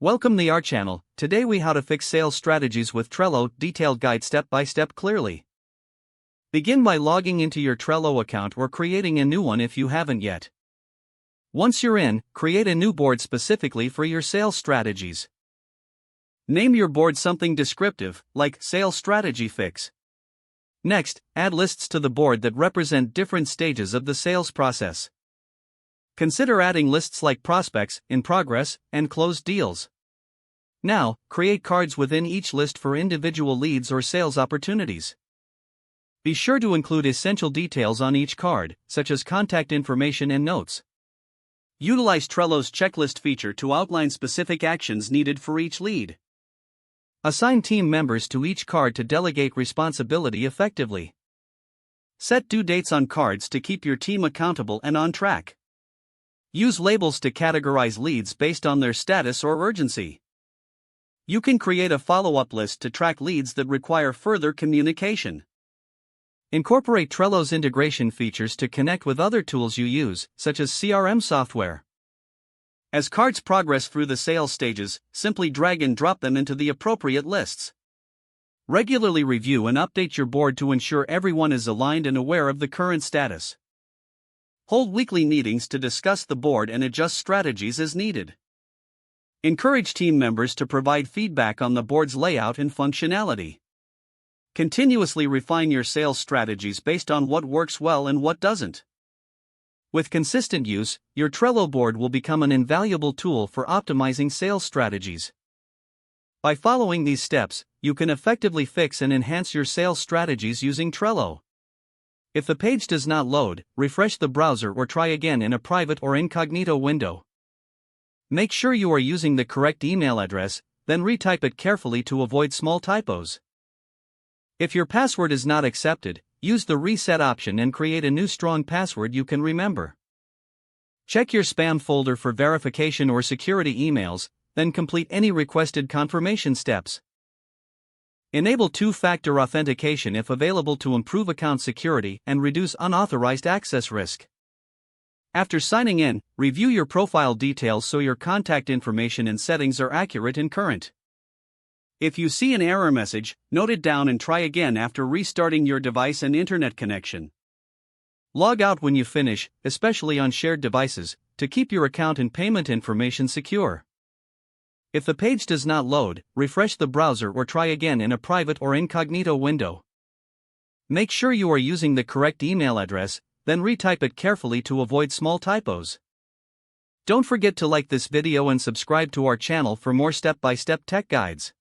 Welcome to our channel. Today we how to fix sales strategies with Trello, detailed guide step by step clearly. Begin by logging into your Trello account or creating a new one if you haven't yet. Once you're in, create a new board specifically for your sales strategies. Name your board something descriptive, like Sales Strategy Fix. Next, add lists to the board that represent different stages of the sales process. Consider adding lists like prospects, in progress, and closed deals. Now, create cards within each list for individual leads or sales opportunities. Be sure to include essential details on each card, such as contact information and notes. Utilize Trello's checklist feature to outline specific actions needed for each lead. Assign team members to each card to delegate responsibility effectively. Set due dates on cards to keep your team accountable and on track. Use labels to categorize leads based on their status or urgency. You can create a follow-up list to track leads that require further communication. Incorporate Trello's integration features to connect with other tools you use, such as CRM software. As cards progress through the sales stages, simply drag and drop them into the appropriate lists. Regularly review and update your board to ensure everyone is aligned and aware of the current status. Hold weekly meetings to discuss the board and adjust strategies as needed. Encourage team members to provide feedback on the board's layout and functionality. Continuously refine your sales strategies based on what works well and what doesn't. With consistent use, your Trello board will become an invaluable tool for optimizing sales strategies. By following these steps, you can effectively fix and enhance your sales strategies using Trello. If the page does not load, refresh the browser or try again in a private or incognito window. Make sure you are using the correct email address, then retype it carefully to avoid small typos. If your password is not accepted, use the reset option and create a new strong password you can remember. Check your spam folder for verification or security emails, then complete any requested confirmation steps. Enable two-factor authentication if available to improve account security and reduce unauthorized access risk. After signing in, review your profile details so your contact information and settings are accurate and current. If you see an error message, note it down and try again after restarting your device and internet connection. Log out when you finish, especially on shared devices, to keep your account and payment information secure. If the page does not load, refresh the browser or try again in a private or incognito window. Make sure you are using the correct email address, then retype it carefully to avoid small typos. Don't forget to like this video and subscribe to our channel for more step-by-step tech guides.